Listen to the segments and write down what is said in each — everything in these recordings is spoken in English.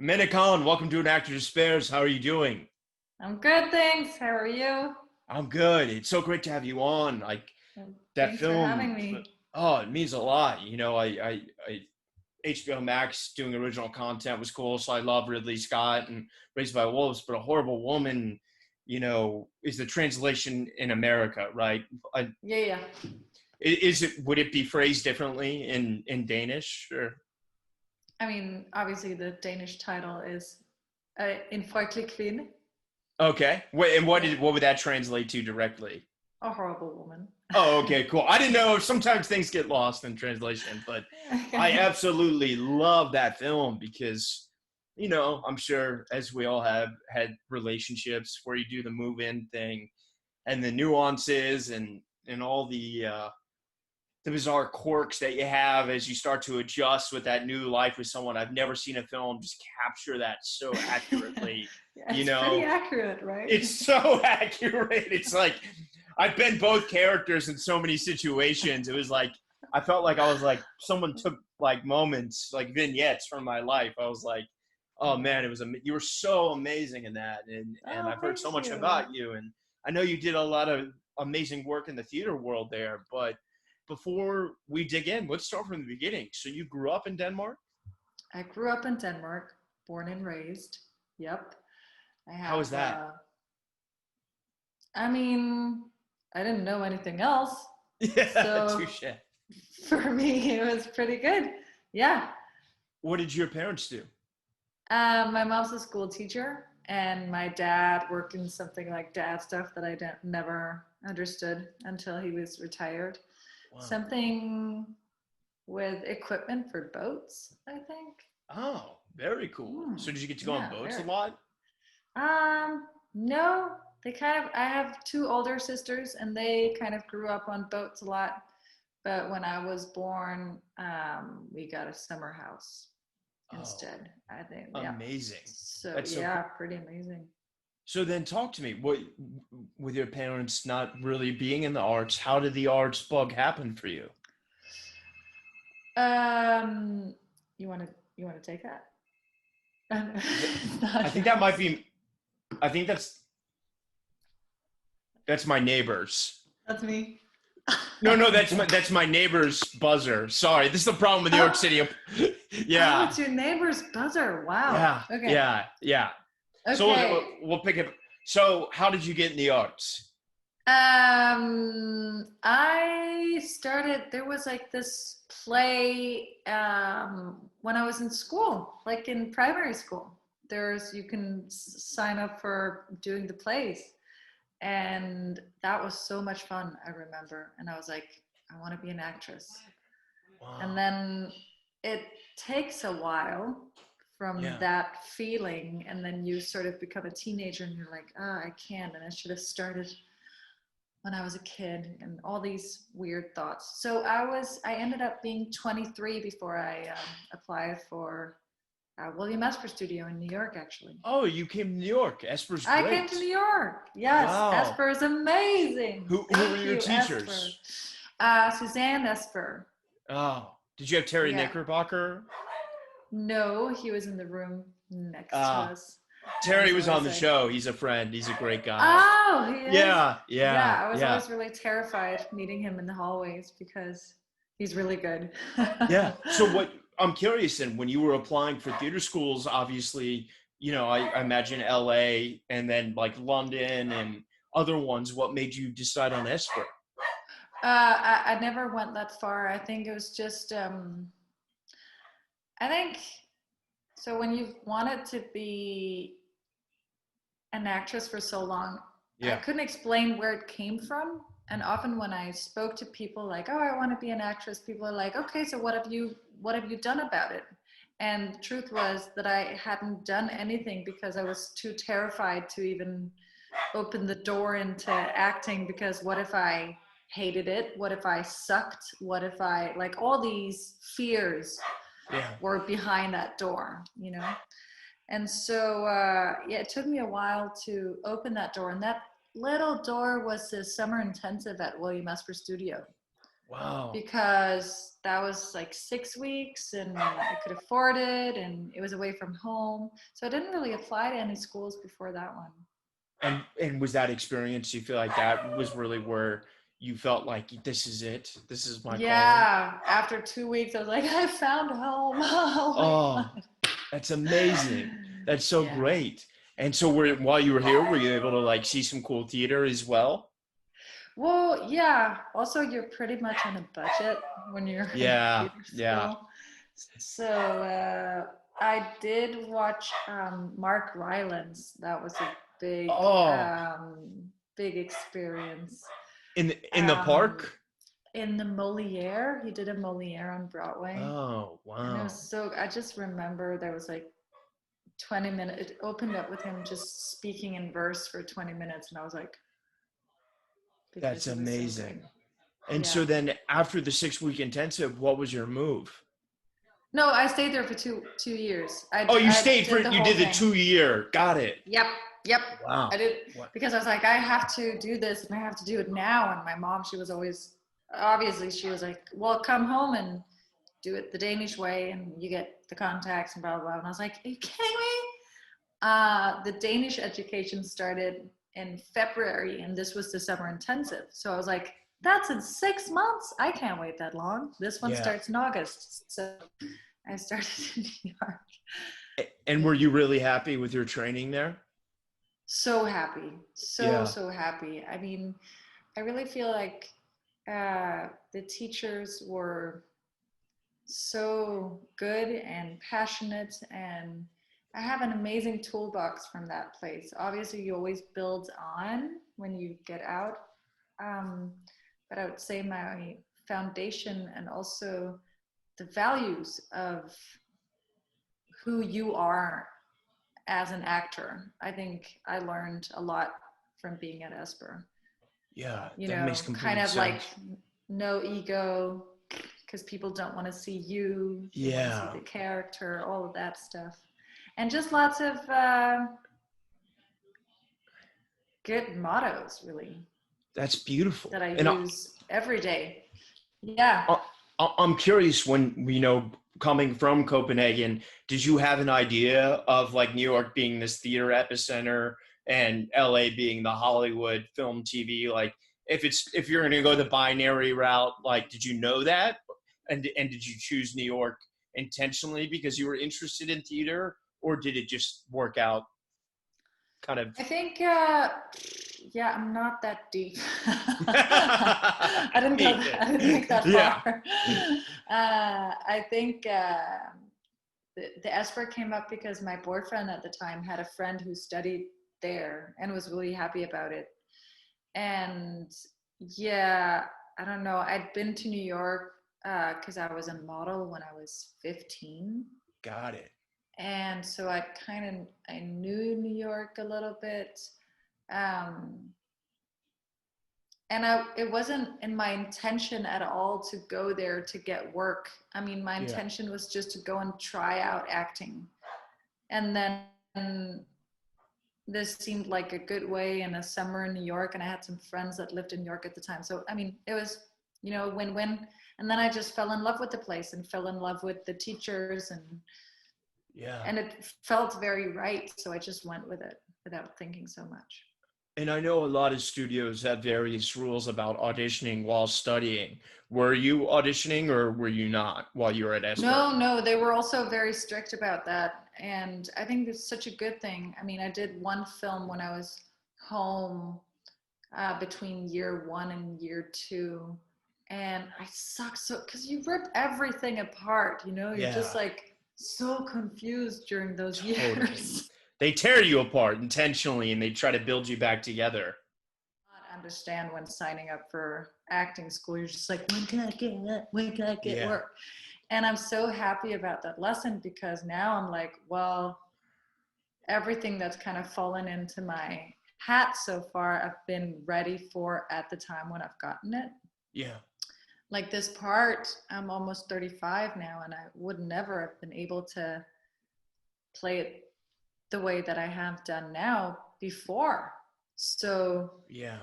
Amanda Collin, welcome to An Actor Despairs. How are you doing? I'm good, thanks. How are you? I'm good. It's so great to have you on. That Thanks for film, having me. oh, it means a lot. HBO Max doing original content was cool, so I love Ridley Scott and Raised by Wolves. But A Horrible Woman, is the translation in America, right? I, Yeah. is it? Would it be phrased differently in Danish? Or I mean, obviously the Danish title is En frygtelig kvinde. okay, and Yeah. what would that translate to directly? A horrible woman. Oh, okay, cool. I didn't know if sometimes things get lost in translation, but I Okay. absolutely love that film because, I'm sure as we all have had relationships where you do the move-in thing and the nuances and all the bizarre quirks that you have as you start to adjust with that new life with someone. I've never seen a film just capture that so accurately. Yeah, You it's pretty know, accurate, right? it's so accurate. It's like I've been both characters in so many situations. It was like I felt like I was like someone took like moments, like vignettes from my life. I was like, oh man, you were so amazing in that, and Oh, I've heard thank so much you. about you, and I know you did a lot of amazing work in the theater world there. But before we dig in, let's start from the beginning. So you grew up in Denmark. I grew up in Denmark, born and raised. Yep. I How have, was that? I mean, I didn't know anything else. Yeah, So touche. for me, it was pretty good. Yeah. What did your parents do? My mom's a school teacher, and my dad worked in something like dad stuff that I never understood until he was retired. Wow. Something with equipment for boats, I think. Oh, very cool. Hmm. So did you get to go on Yeah, boats a very. lot? No, they kind of. I have two older sisters, and they kind of grew up on boats a lot. But when I was born, we got a summer house Oh, instead. I think, yeah. amazing. So That's so yeah, cool. pretty amazing. So then talk to me. What with your parents not really being in the arts, how did the arts bug happen for you? Um, you want to take that? Th- It's I not think that might yours. be I think that's my neighbor's. That's me. No, no, that's my neighbor's buzzer. Sorry. This is the problem with New York Oh, City. oh, Yeah. it's your neighbor's buzzer. Wow. Yeah. Okay. Yeah. Yeah. So we'll, Okay. we'll pick it. So how did you get in the arts? I started, there was like this play when I was in school, like in primary school. You can sign up for doing the plays. And that was so much fun, I remember. And I was like, I want to be an actress. And Wow. then it takes a while from Yeah. that feeling. And then you sort of become a teenager and you're like, oh, I can't. And I should have started when I was a kid and all these weird thoughts. So I ended up being 23 before I applied for William Esper Studio in New York, actually. Oh, you came to New York. Esper's I came to great. New York. Yes, Wow. Esper is amazing. Who were Thank your you, Esper. teachers? Suzanne Esper. Oh, did you have Terry Yeah. Knickerbocker? No, he was in the room next to Ah, us. I Terry was was on always the like, show. He's a friend. He's a great guy. oh, he is? Yeah, yeah, Yeah, I was yeah, always really terrified meeting him in the hallways because he's really good. yeah. So what I'm curious then, when you were applying for theater schools, obviously, I imagine LA and then like London and other ones, what made you decide on Esper? I never went that far. I think it was just, I think, so when you've wanted to be an actress for so long, I Yeah. couldn't explain where it came from. And often when I spoke to people like, "Oh, I want to be an actress," people are like, "Okay, so what have you done about it?" And the truth was that I hadn't done anything because I was too terrified to even open the door into acting, because what if I hated it? What if I sucked? What if I, like, all these fears Yeah. were behind that door. And so, yeah, it took me a while to open that door. And that little door was the summer intensive at William Esper Studio. Wow. because that was like 6 weeks and I could afford it and it was away from home. So I didn't really apply to any schools before that one. And was that experience, you feel like that was really where you felt like this is it? This is my calling? Yeah, after 2 weeks, I was like, I found home. Oh my Oh, God. that's amazing. That's so Yeah. great. And so while you were here, were you able to like see some cool theater as well? Well, yeah. Also, you're pretty much on a budget when you're in Yeah, theater yeah. school. So I did watch Mark Rylance. That was a Oh, big experience. in the Um, park? in the Moliere, he did a Moliere on Broadway, Oh, and it was wow. so. I just remember there was like 20 minutes. It opened up with him just speaking in verse for 20 minutes, and I was like, because That's he was so good. amazing. And Yeah. so then after the 6 week intensive, what was your move? No, I stayed there for two years. Oh, you I stayed for, did the you whole did the thing. 2 year. Got it. Yep, yep. I Wow. did What? because I was like, I have to do this and I have to do it now. And my mom, she was always, obviously, she was like, well, come home and do it the Danish way, and you get the contacts and blah blah blah. And I was like, are you kidding me? The Danish education started in February, and this was the summer intensive. So I was like, that's in 6 months. I can't wait that long. This one Yeah. starts in August. So I started in New York. And were you really happy with your training there? So happy, Yeah. so happy. I mean, I really feel like the teachers were so good and passionate, and I have an amazing toolbox from that place. Obviously you always build on when you get out, um, but I would say my foundation and also the values of who you are as an actor, I think I learned a lot from being at Esper. Yeah. You That makes know, kind complete of like sense. no ego, because people don't want to see you, they want to see Yeah. the character, all of that stuff. And just lots of good mottos, really, That's beautiful. that I And use every day. Yeah. I, I'm curious, when, coming from Copenhagen, did you have an idea of like New York being this theater epicenter and LA being the Hollywood film TV? Like, if you're going to go the binary route, like, did you know that? And did you choose New York intentionally because you were interested in theater, or did it just work out kind of? I think, yeah, I'm not that deep. I didn't go. I didn't think that Yeah. far. I think the Esper came up because my boyfriend at the time had a friend who studied there and was really happy about it. And yeah, I don't know. I'd been to New York because I was a model when I was 15, Got it. and so I knew New York a little bit. Um, and it wasn't in my intention at all to go there to get work. I mean, my Yeah. intention was just to go and try out acting. And then this seemed like a good way in a summer in New York. And I had some friends that lived in New York at the time. So, I mean, it was, win-win. And then I just fell in love with the place and fell in love with the teachers, Yeah. and it felt very right. So I just went with it without thinking so much. And I know a lot of studios have various rules about auditioning while studying. Were you auditioning or were you not while you were at Esper? No, they were also very strict about that. And I think it's such a good thing. I mean, I did one film when I was home between year 1 and year 2. And I suck so, because you rip everything apart, you're just Yeah, like so confused during those totally. years. They tear you apart intentionally and they try to build you back together. Not understand when signing up for acting school. You're just like, when can I get that? When can I get Yeah. work? And I'm so happy about that lesson, because now I'm like, well, everything that's kind of fallen into my hat so far, I've been ready for at the time when I've gotten it. Yeah. Like this part, I'm almost 35 now, and I would never have been able to play it the way that I have done now before. So Yeah.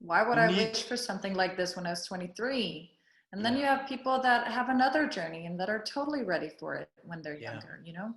why would You I need, wish for something like this when I was 23? And then you have people that have another journey and that are totally ready for it when they're Yeah. younger, you know?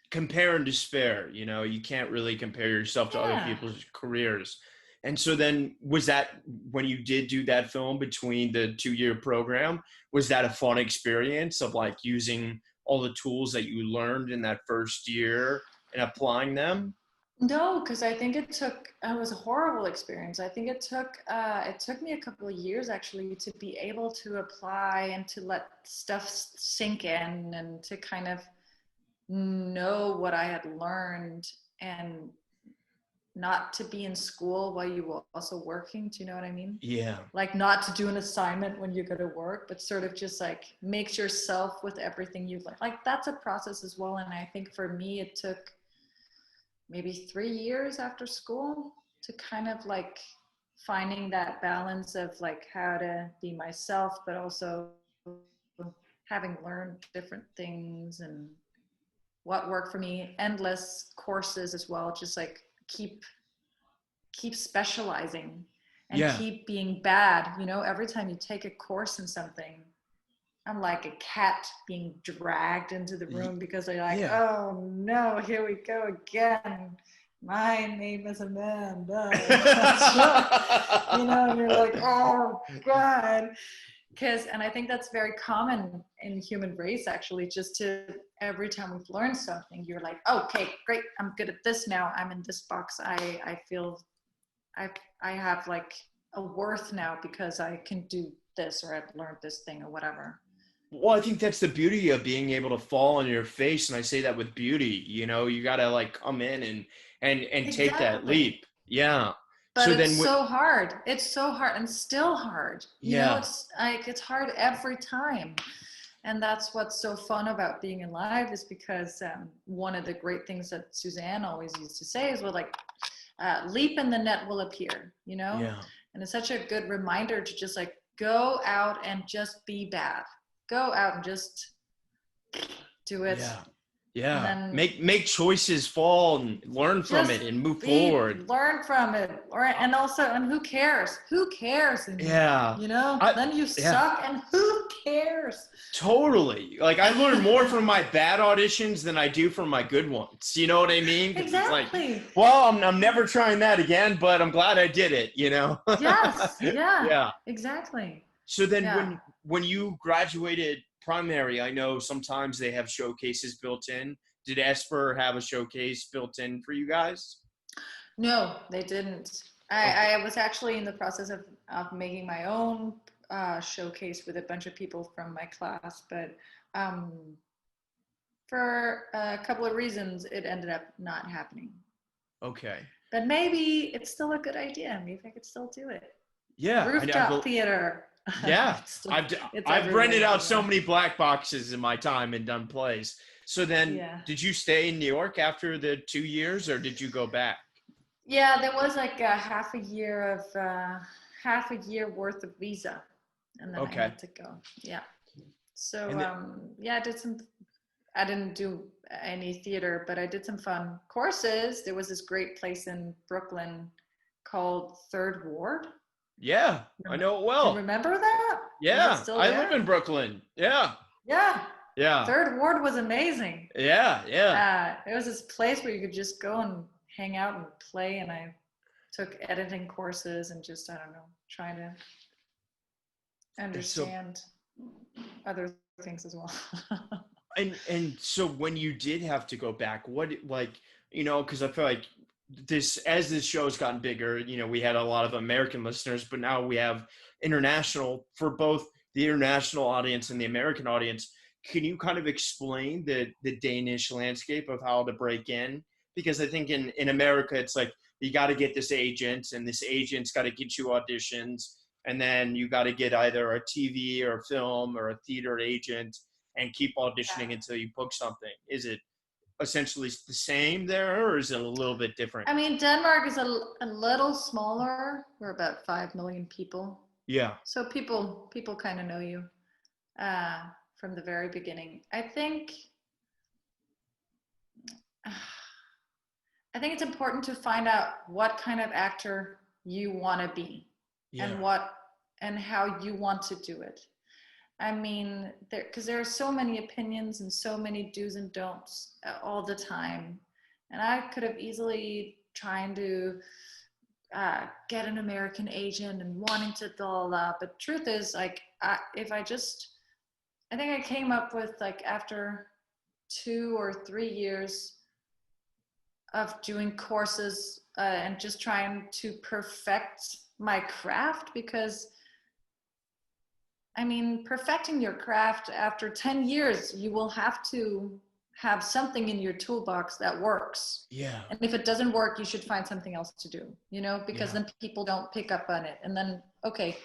Compare and despair, you know, you can't really compare yourself to other Yeah. people's careers. And so then was that when you did do that film between the 2-year program, was that a fun experience of like using all the tools that you learned in that first year and applying them? No, because I think it was a horrible experience. I think it took me a couple of years actually to be able to apply and to let stuff sink in and to kind of know what I had learned and not to be in school while you were also working. Do you know what I mean? Yeah. Like not to do an assignment when you go to work, but sort of just like mix yourself with everything you learn. Like that's a process as well. And I think for me, it took maybe 3 years after school to kind of like finding that balance of like how to be myself, but also having learned different things and what worked for me. Endless courses as well, just like keep specializing and Yeah. keep being bad. You know, every time you take a course in something, I'm like a cat being dragged into the room because they're like, Yeah. oh no, here we go again. My name is Amanda. You know, and you're like, oh God. And I think that's very common in the human race, actually, just to every time we've learned something, you're like, okay, great, I'm good at this now. I'm in this box. I feel I have like a worth now because I can do this or I've learned this thing or whatever. Well, I think that's the beauty of being able to fall on your face, and I say that with beauty. You know, you got to like come in and take that Exactly. leap. Yeah. But So it's then, so hard. It's so hard and still hard. You know, yeah, it's like it's hard every time. And that's what's so fun about being alive is because one of the great things that Suzanne always used to say is, well, like, leap and the net will appear, you know? yeah, And it's such a good reminder to just like go out and just be bad. Go out and just do it. yeah, And yeah. then Make choices, fall, and learn from it, just and move forward. learn from it. Or and also, and who cares in the end, Yeah, you know? I Then you yeah, suck and who cares? totally. Like I learn more from my bad auditions than I do from my good ones. You know what I mean? Because it's like, Exactly. well, I'm never trying that again, but I'm glad I did it. You know? Yes. Yeah. Yeah. Exactly. So then Yeah. when you graduated primary, I know sometimes they have showcases built in. Did Esper have a showcase built in for you guys? No, they didn't. Okay. I was actually in the process of making my own showcase with a bunch of people from my class, but um, for a couple of reasons, it ended up not happening. Okay. But maybe it's still a good idea. Maybe I could still do it. Yeah, Rooftop theater. yeah. It's I've everywhere rented out so anymore. many black boxes in my time and done plays. So then, Yeah. did you stay in New York after the 2 years, or did you go back? Yeah, there was like a half a year worth of visa, and then I Okay. had to go. Yeah. So And yeah, I didn't do any theater, but I did some fun courses. There was this great place in Brooklyn called Third Ward. yeah, I know it Do you well. remember that? Is it Yeah, still I live there? in Brooklyn. Yeah, Yeah. yeah, Third Ward was amazing. yeah, yeah. It was this place where you could just go and hang out and play, and I took editing courses and just, I don't know, trying to And so understand other things as well. and so when you did have to go back, what like because I feel like this as this show's gotten bigger, we had a lot of American listeners, but now we have international for both the international audience and the American audience. Can you kind of explain the Danish landscape of how to break in? Because I think in America it's like you got to get this agent, and this agent's got to get you auditions, and then you got to get either a TV or film or a theater agent and keep auditioning until you book something. Is it essentially the same there, or is it a little bit different? I mean, Denmark is a little smaller. We're about 5 million people. Yeah. So people kind of know you uh, from the very beginning. I think it's important to find out what kind of actor you want to be Yeah. and what and how you want to do it. I mean, because there are so many opinions and so many do's and don'ts all the time. And I could have easily trying to get an American agent and wanting to do that. But truth is, like, I think I came up with, like, after 2 or 3 years of doing courses and just trying to perfect my craft, because I mean, perfecting your craft after 10 years, you will have to have something in your toolbox that works. Yeah. And if it doesn't work, you should find something else to do, because Yeah. then people don't pick up on it. And then, okay,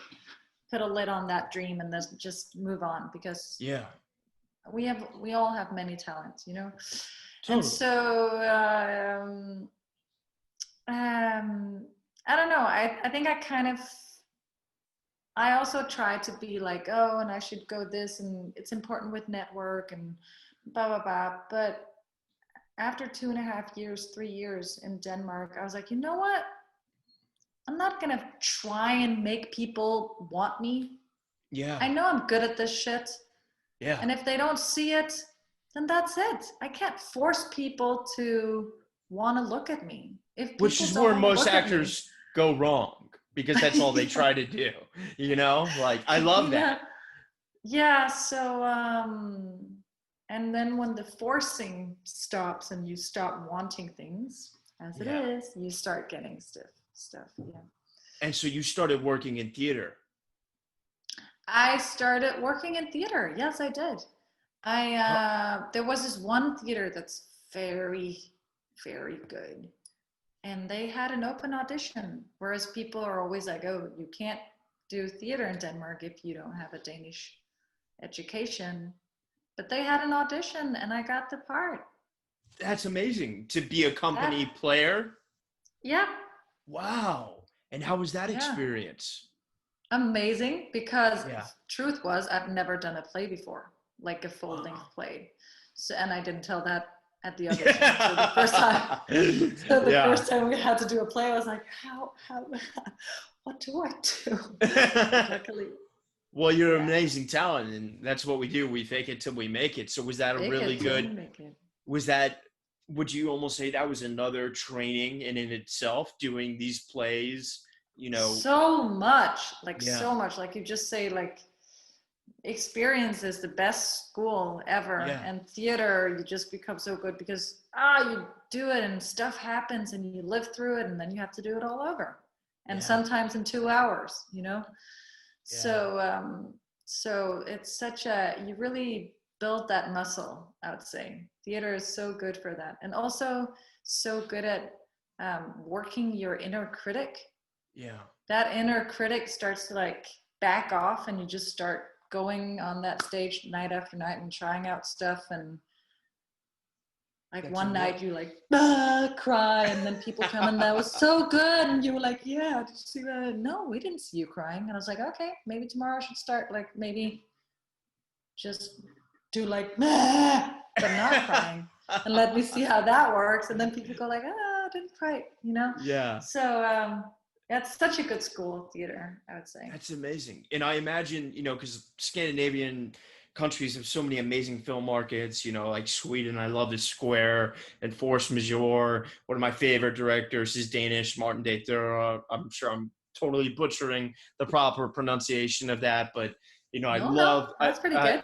put a lid on that dream and then just move on, because Yeah. we all have many talents. And Totally. so, I don't know. I think I also try to be like, oh, and I should go this, and it's important with network and blah, blah, blah. But after 2.5 years, 3 years in Denmark, I was like, you know what? I'm not going to try and make people want me. Yeah. I know I'm good at this shit. Yeah. And if they don't see it, then that's it. I can't force people to want to look at me. If people Which is don't where want to most look at me, actors go wrong, because that's all they try to do. Like, I love yeah, that. yeah. So, and then when the forcing stops and you stop wanting things as it Yeah. is, you start getting stiff stuff. Yeah. And so you started working in theater. I started working in theater. Yes, I did. There was this one theater that's very, very good, and they had an open audition. Whereas people are always like, "Oh, you can't do theater in Denmark if you don't have a Danish education." But they had an audition, and I got the part. That's amazing, to be a Yeah, company player. yeah, Wow. And how was that yeah. experience? Amazing, because Yeah. truth was I've never done a play before, like a full-length Wow. play. So, and I didn't tell that at the audition. So the first time, Yeah. we had to do a play, I was like, how, what do I do? But luckily, Well, you're an yeah, amazing talent, and that's what we do. We fake it till we make it. So was that a fake really it till good, you make it. was that, would you almost say that was another training in itself, doing these plays, you know? So much, like Yeah. so much, like you just say, like, experience is the best school ever, Yeah. and theater, you just become so good because you do it and stuff happens and you live through it, and then you have to do it all over, and Yeah. sometimes in 2 hours. Yeah. So it's such a, you really build that muscle, I would say. Theater is so good for that, and also so good at working your inner critic. Yeah. That inner critic starts to, like, back off, and you just start going on that stage night after night and trying out stuff. And like That's one amazing. night you like cry, and then people come and that was so good, and you were like, yeah, did you see that? No, we didn't see you crying. And I was like, okay, maybe tomorrow I should start, like, maybe just do like but not crying, and let me see how that works. And then people go like, I didn't cry. Yeah. So that's such a good school, theater, I would say. That's amazing. And I imagine, because Scandinavian countries have so many amazing film markets, like Sweden. I love the Square and Force Majeure. One of my favorite directors is Danish, Martin de Thura. I'm sure I'm totally butchering the proper pronunciation of that, but I No, love, that's pretty good.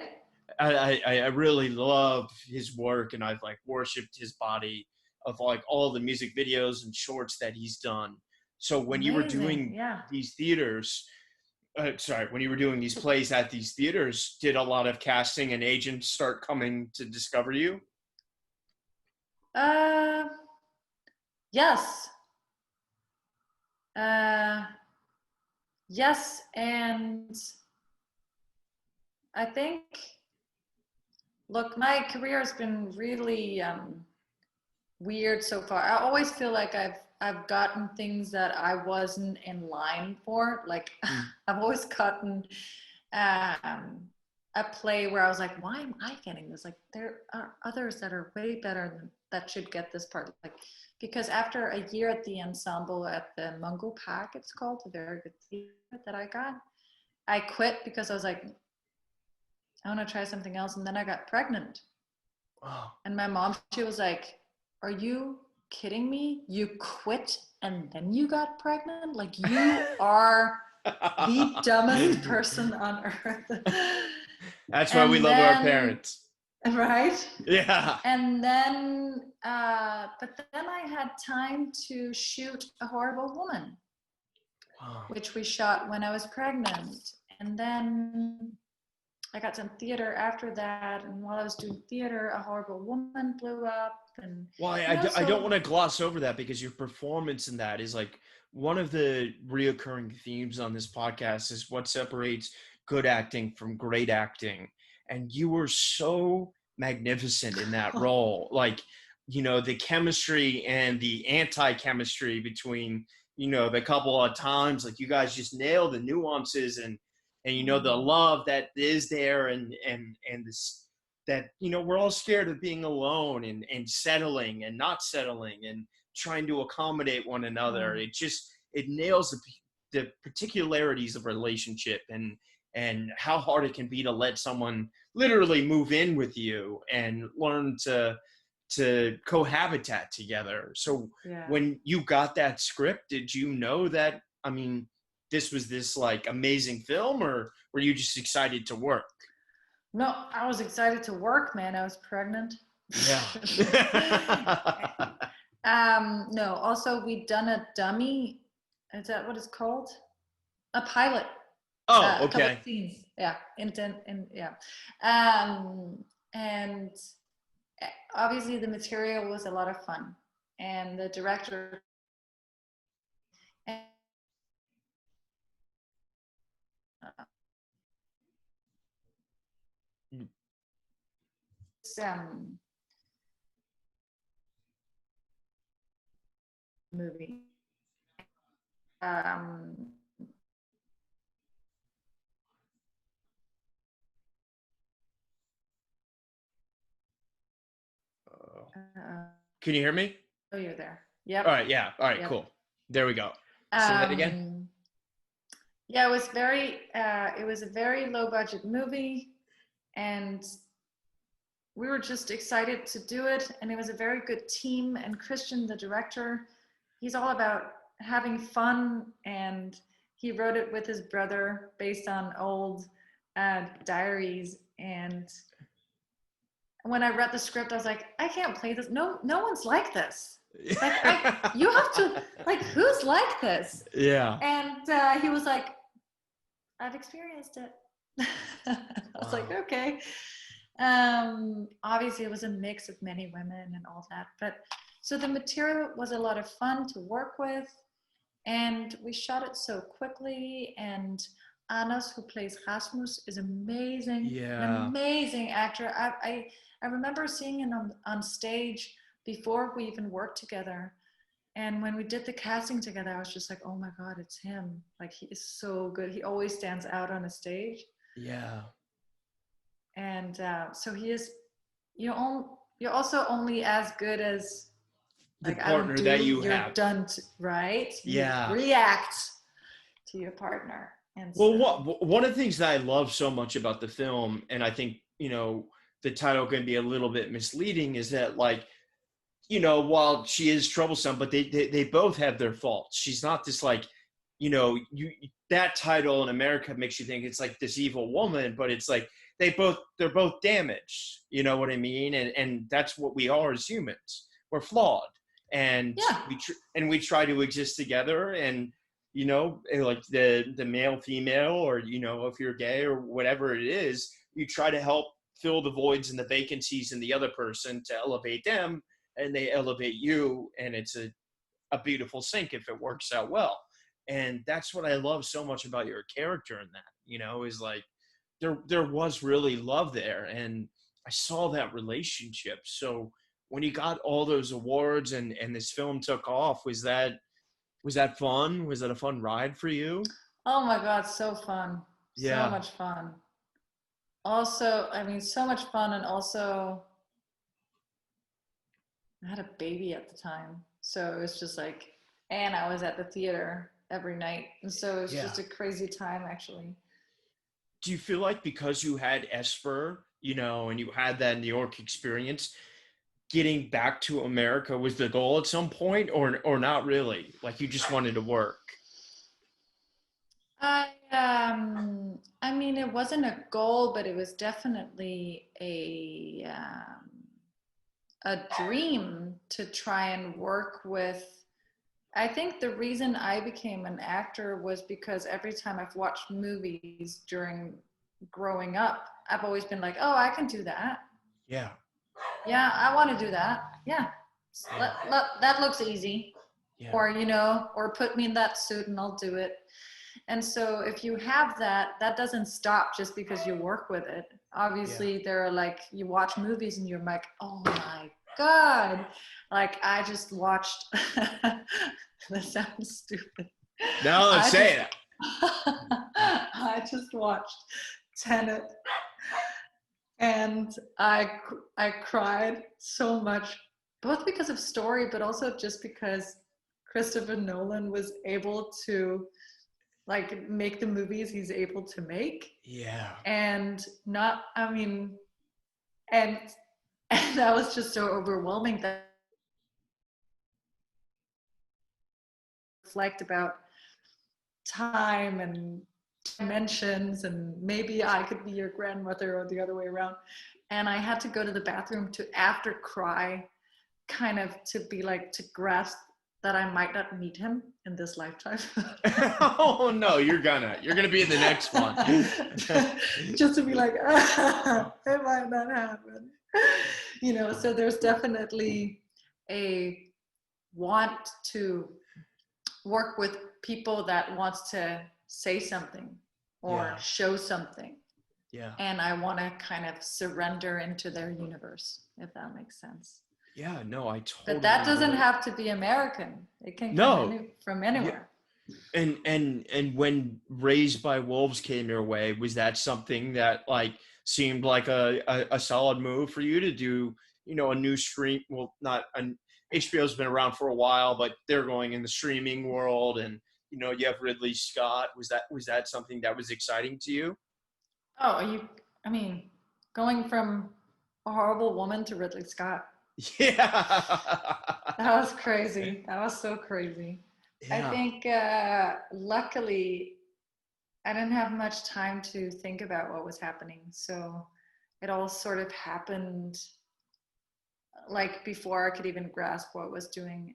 I really love his work, and I've like worshipped his body of like all the music videos and shorts that he's done. So when you were Amazing. doing Yeah. these theaters, when you were doing these plays at these theaters, did a lot of casting and agents start coming to discover you? Uh, yes. Uh, yes. And I think, look, my career has been really weird so far. I always feel like I've gotten things that I wasn't in line for. Like, Mm. I've always gotten a play where I was like, why am I getting this? Like, there are others that are way better that should get this part. Like, because after a year at the ensemble at the Mungo Park, it's called, a very good theater that I got, I quit because I was like, I want to try something else. And then I got pregnant. Oh. And my mom, she was like, are you kidding me? You quit and then you got pregnant? Like, you are the dumbest person on earth. That's why we And love our then, parents. right? Yeah. And then, but then I had time to shoot A Horrible Woman, Wow. which we shot when I was pregnant. And then I got some theater after that. And while I was doing theater, A Horrible Woman blew up. And, Well, you know, I don't so want to gloss over that, because your performance in that is like one of the reoccurring themes on this podcast is what separates good acting from great acting. And you were so magnificent in that role. Like, the chemistry and the anti-chemistry between, the couple of times, like you guys just nailed the nuances and the love that is there, and this, that we're all scared of being alone and settling and not settling and trying to accommodate one another. It nails the particularities of a relationship, and how hard it can be to let someone literally move in with you and learn to cohabitat together. So when you got that script, did you know that, this was this like amazing film, or were you just excited to work? No, I was excited to work, man. I was pregnant. Yeah. No, also we'd done a dummy. Is that what it's called? A pilot. Oh, A couple of okay. scenes. Yeah. Yeah. And obviously the material was a lot of fun. And the director movie. Um, Can you hear me? Oh, you're there. Yep. All right. Yeah. All right. Yep. Cool. There we go. Say that again. Yeah, it was a very low budget movie, and we were just excited to do it. And it was a very good team. And Christian, the director, he's all about having fun, and he wrote it with his brother based on old diaries. And when I read the script, I was like, I can't play this. No one's like this. Like, you have to, like, who's like this? Yeah. And he was like, I've experienced it. I was like, okay. Obviously it was a mix of many women and all that, but so the material was a lot of fun to work with, and we shot it so quickly. And Anders, who plays Rasmus, is amazing. Yeah. An amazing actor. I remember seeing him on stage before we even worked together. And when we did the casting together, I was just like, oh my God, it's him. Like, he is so good. He always stands out on a stage. Yeah. And so he is, you're also only as good as the partner that you you're have. done to, right? Yeah. You react to your partner. And well, one of the things that I love so much about the film, and I think, the title can be a little bit misleading, is that, like, while she is troublesome, but they both have their faults. She's not this, like, that title in America makes you think it's like this evil woman, but it's like they're both damaged. You know what I mean? And that's what we are as humans. We're flawed, and we try to exist together. And like the male female, or if you're gay or whatever it is, you try to help fill the voids and the vacancies in the other person to elevate them, and they elevate you, and it's a beautiful sync if it works out well. And that's what I love so much about your character in that, is like there was really love there, and I saw that relationship. So when you got all those awards and this film took off, was that fun? Was that a fun ride for you? Oh my God, so fun. Yeah. So much fun. Also, so much fun. And also, I had a baby at the time. So it was just like, and I was at the theater every night. And so it was just a crazy time, actually. do you feel like because you had Esper, and you had that New York experience, getting back to America was the goal at some point, or not really? Like you just wanted to work? I mean, it wasn't a goal, but it was definitely a dream to try and work with. I think the reason I became an actor was because every time I've watched movies during growing up, I've always been like, oh, I can do that. Yeah. Yeah, I want to do that. Yeah, Yeah. that looks easy. Yeah. Or put me in that suit and I'll do it. And so if you have that, that doesn't stop just because you work with it. Yeah. Obviously, there are like, you watch movies and you're like, oh my God. Like I just watched, that sounds stupid. Now let's I say just, it. I just watched Tenet and I cried so much, both because of story, but also just because Christopher Nolan was able to like make the movies he's able to make. Yeah. And not, I mean, and and that was just so overwhelming that I reflect about time and dimensions, and maybe I could be your grandmother or the other way around. And I had to go to the bathroom to after cry, kind of to be like, to grasp that I might not meet him in this lifetime. Oh no, you're gonna be in the next one. Just to be like, it might not happen. So there's definitely a want to work with people that wants to say something or Yeah. show something. Yeah. And I want to kind of surrender into their universe, if that makes sense. Yeah. No, I But totally that doesn't relate. have to be American. It can No. come from Yeah. anywhere. And when Raised by Wolves came your way, was that something that like seemed like a solid move for you to do? A new stream. Well, not an HBO's been around for a while, but they're going in the streaming world, and you have Ridley Scott. Was that something that was exciting to you? Oh, I mean, going from a horrible woman to Ridley Scott. Yeah. That was crazy. That was so crazy. I Yeah. think, luckily, I didn't have much time to think about what was happening. So it all sort of happened like before I could even grasp what I was doing.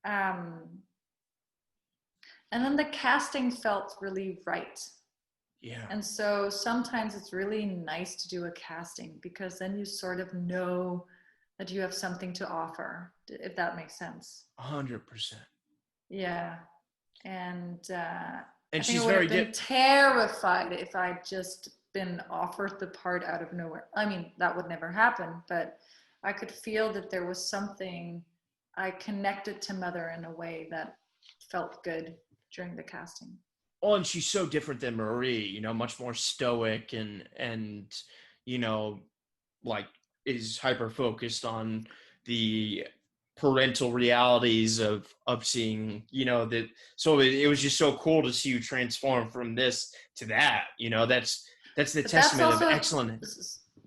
Um, and then the casting felt really right. Yeah. And so sometimes it's really nice to do a casting because then you sort of know that you have something to offer, if that makes sense. 100%. Yeah. And I And think I she's would very have been terrified if I'd just been offered the part out of nowhere. I mean, that would never happen, but I could feel that there was something. I connected to Mother in a way that felt good during the casting. Oh, and she's so different than Marie, much more stoic and you know, like is hyper focused on the parental realities of seeing, that. So it was just so cool to see you transform from this to that. That's the But that's testament of also excellent.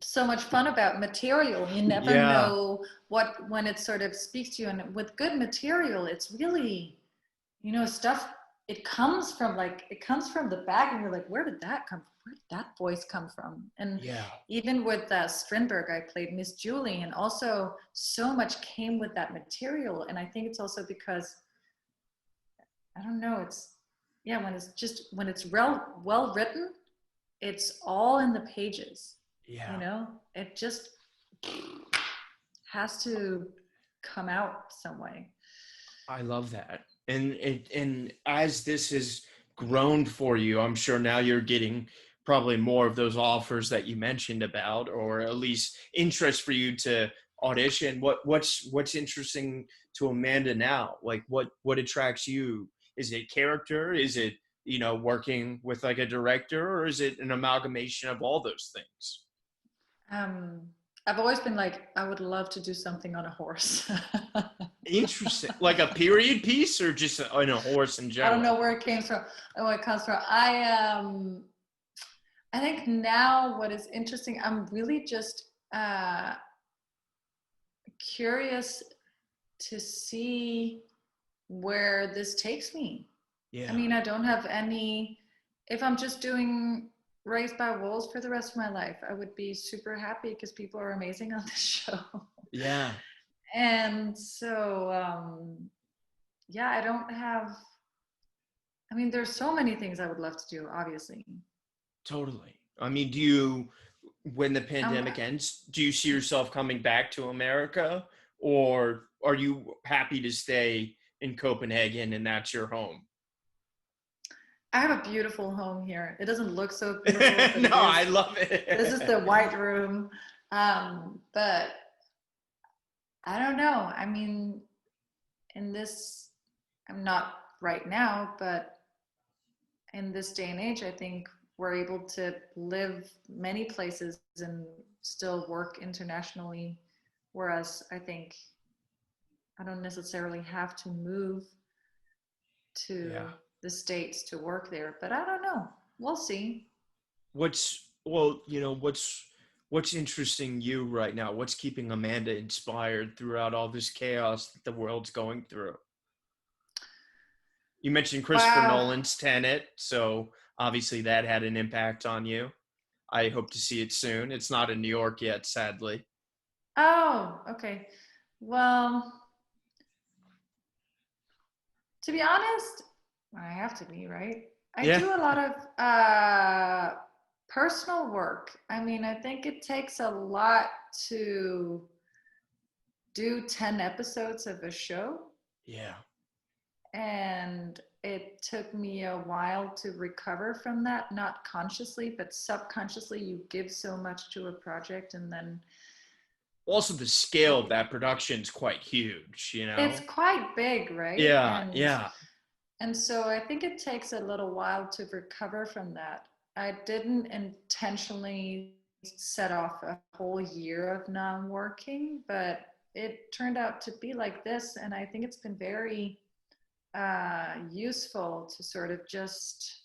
so much fun about material. You never Yeah. know when it sort of speaks to you. And with good material, it's really, stuff, it comes from the back and you're like, where did that come from? Where did that voice come from? And Yeah. even with Strindberg, I played Miss Julie, and also so much came with that material. And I think it's also because, I don't know, when it's well written, it's all in the pages. Yeah. It just has to come out some way. I love that. And as this has grown for you, I'm sure now you're getting probably more of those offers that you mentioned about, or at least interest for you to audition. What's interesting to Amanda now? Like what attracts you? Is it character? Is it, working with like a director, or is it an amalgamation of all those things? um I've always been like, I would love to do something on a horse. Interesting. Like a period piece, or just on a horse in I don't know general? where it came from, where it comes from. I I think now what is interesting, I'm really just curious to see where this takes me. Yeah. I mean, I don't have any, if I'm just doing Raised by Wolves for the rest of my life, I would be super happy because people are amazing on this show. Yeah. And so, yeah, I don't have, I mean, there's so many things I would love to do, obviously. Totally. I mean, do you, when the Um, pandemic ends, do you see yourself coming back to America, or are you happy to stay in Copenhagen and that's your home? I have a beautiful home here. It doesn't look so beautiful, but No, it I is. love it. This is the white room. But I don't know. I mean, in this, I'm not right now, but in this day and age, I think we're able to live many places and still work internationally. Whereas I think I don't necessarily have to move Yeah. to the States to work there, but I don't know. We'll see. What's interesting you right now? What's keeping Amanda inspired throughout all this chaos that the world's going through? You mentioned Christopher Wow. Nolan's Tenet, so obviously that had an impact on you. I hope to see it soon. It's not in New York yet, sadly. Oh, okay. Well, to be honest, I have to be, right? I Yeah. do a lot of personal work. I mean, I think it takes a lot to do 10 episodes of a show. Yeah. And it took me a while to recover from that, not consciously, but subconsciously. You give so much to a project, and then Also, the scale of that production is quite huge, you it's know? quite big, right? Yeah, And yeah, so I think it takes a little while to recover from that. I didn't intentionally set off a whole year of non-working, but it turned out to be like this, and I think it's been very useful to sort of just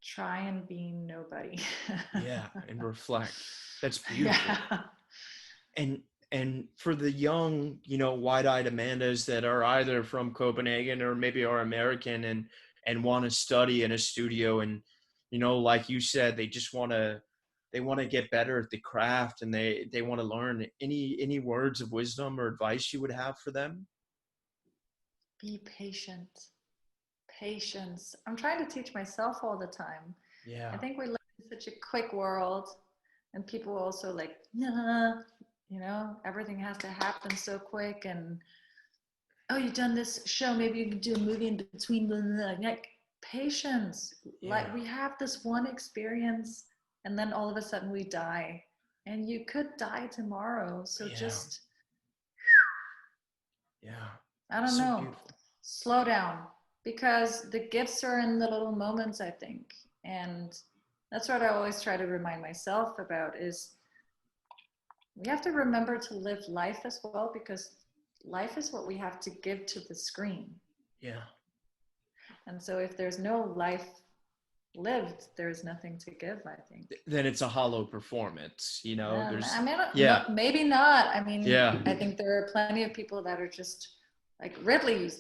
try and be nobody. yeah, and reflect. That's beautiful. Yeah. And for the young, wide-eyed Amandas that are either from Copenhagen or maybe are American and want to study in a studio, and like you said, they want to get better at the craft, and they want to learn. Any words of wisdom or advice you would have for them? Be patient. Patience. I'm trying to teach myself all the time. I Yeah, think we live in such a quick world, and people also like, nah, everything has to happen so quick. And oh, you've done this show, maybe you can do a movie in between. Blah, blah, blah. Like patience. yeah, Like we have this one experience, and then all of a sudden we die, and you could die tomorrow. So yeah, just, yeah. I don't So know, beautiful. slow down, because the gifts are in the little moments, I think. And that's what I always try to remind myself about is we have to remember to live life as well, because life is what we have to give to the screen. Yeah. And so if there's no life lived, there's nothing to give, I think. Then it's a hollow performance, I there's, mean, yeah, maybe not. I mean, yeah, I think there are plenty of people that are just like Ridley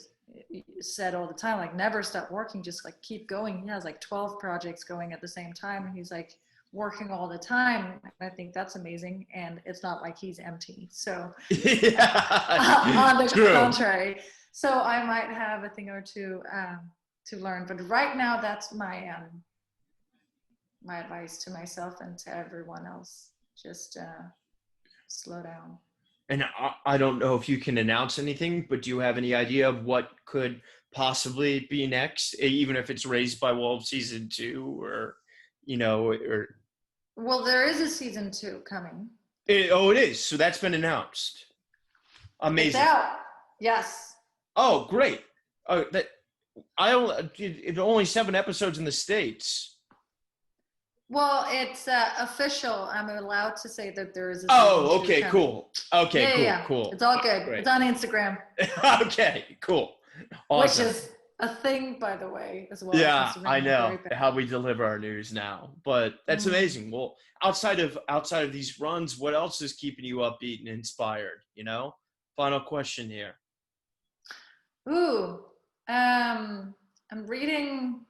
said all the time, like never stop working, just like keep going. He has like 12 projects going at the same time, and he's like working all the time. I think that's amazing, and it's not like he's empty. So yeah, on the true. contrary, so I might have a thing or two to learn. But right now, that's my advice to myself and to everyone else. Just slow down. And I don't know if you can announce anything, but do you have any idea of what could possibly be next, even if it's Raised by Wolves season 2, or Well, there is a season 2 coming. it is. So that's been announced. It's Amazing. out. Yes. Oh, great. Oh, it's only 7 episodes in the States. Well, it's official. I'm allowed to say that there is a season Oh, 2 okay, coming. cool. Okay, Yeah, yeah, cool, yeah. cool. It's all good. Great. It's on Instagram. Okay, cool. Which Awesome. is a thing, by the way, as well. Yeah, Instagram I is know very bad. how we deliver our news now, but that's amazing. Well, outside of these runs, what else is keeping you upbeat and inspired? Final question here. Ooh, I'm reading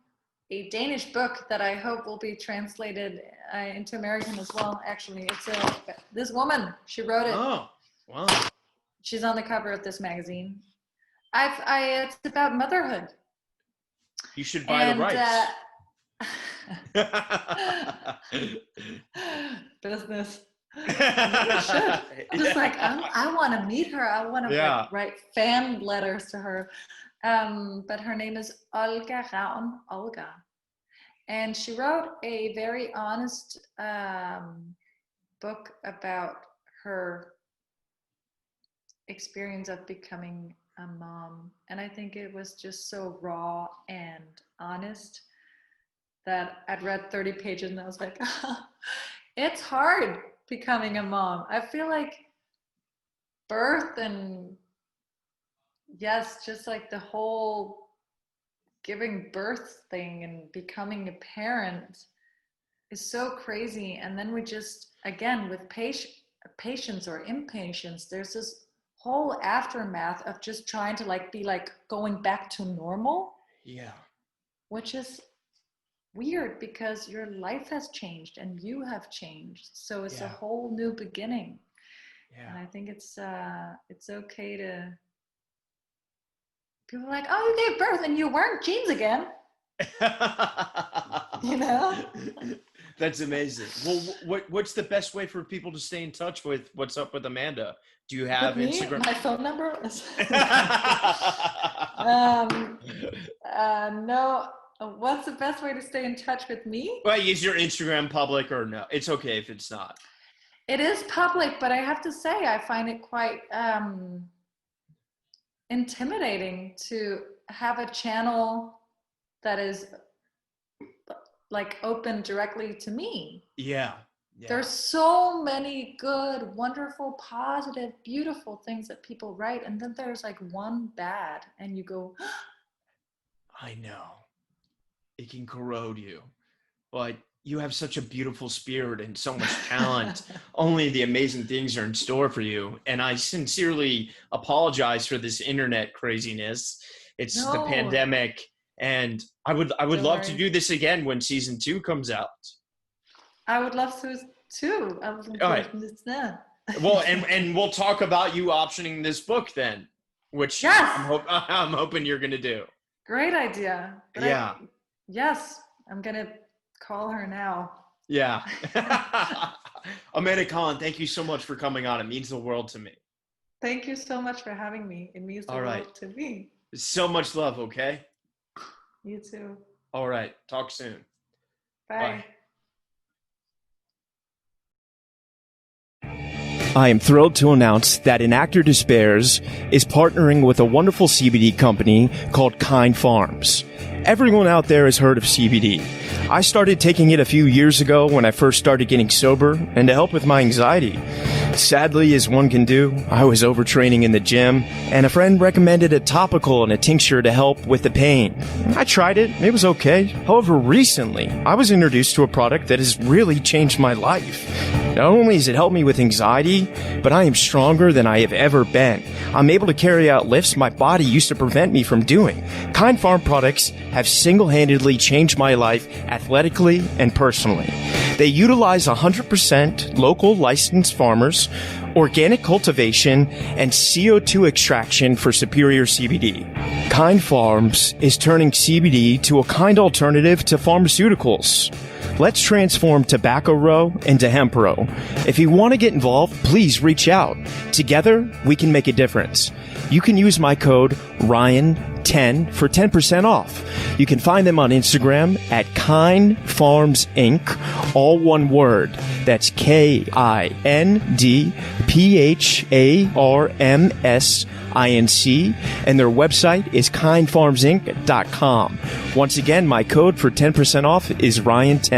a Danish book that I hope will be translated into American as well. Actually, it's this woman. She wrote it. Oh, wow. She's on the cover of this magazine. It's about motherhood. You should buy the rights. Business. I should. I'm just like, I want to meet her. I want to write fan letters to her. But her name is Olga. And she wrote a very honest book about her experience of becoming a mom. And I think it was just so raw and honest that I'd read 30 pages and I was like, it's hard becoming a mom. I feel like birth and just like the whole giving birth thing and becoming a parent is so crazy. And then we just, again, with patience or impatience, there's this whole aftermath of just trying to like be like going back to normal. Yeah. Which is weird because your life has changed and you have changed. So it's a whole new beginning. Yeah. And I think it's okay to, people are like, oh, you gave birth and you're wearing jeans again. That's amazing. Well, what's the best way for people to stay in touch with what's up with Amanda? Do you have Instagram? My phone number is no. What's the best way to stay in touch with me? Well, is your Instagram public or no? It's okay if it's not. It is public, but I have to say I find it quite intimidating to have a channel that is like open directly to me. Yeah. There's so many good, wonderful, positive, beautiful things that people write, and then there's like one bad, and you go, I know. It can corrode you, but you have such a beautiful spirit and so much talent. Only the amazing things are in store for you. And I sincerely apologize for this internet craziness. It's the pandemic, and I would love to do this again when season 2 comes out. I would love to too. I would All right. Well, and we'll talk about you optioning this book then, which I'm hoping you're going to do. Great idea. But I'm going to call her now. Yeah. Amanda Collin, thank you so much for coming on. It means the world to me. Thank you so much for having me. It means the world to me. So much love, okay? You too. All right. Talk soon. Bye. I am thrilled to announce that Enactor Despairs is partnering with a wonderful CBD company called Kind Farms. Everyone out there has heard of CBD. I started taking it a few years ago when I first started getting sober and to help with my anxiety. Sadly, as one can do, I was overtraining in the gym, and a friend recommended a topical and a tincture to help with the pain. I tried it. It was okay. However, recently, I was introduced to a product that has really changed my life. Not only has it helped me with anxiety, but I am stronger than I have ever been. I'm able to carry out lifts my body used to prevent me from doing. Kind Farm products have single-handedly changed my life athletically and personally. They utilize 100% local licensed farmers, organic cultivation, and CO2 extraction for superior CBD. Kind Farms is turning CBD to a kind alternative to pharmaceuticals. Let's transform tobacco row into hemp row. If you want to get involved, please reach out. Together, we can make a difference. You can use my code RYAN10 for 10% off. You can find them on Instagram at Kind Farms Inc., all one word. That's KINDPHARMSINC, and their website is kindfarmsinc.com. Once again, my code for 10% off is RYAN10.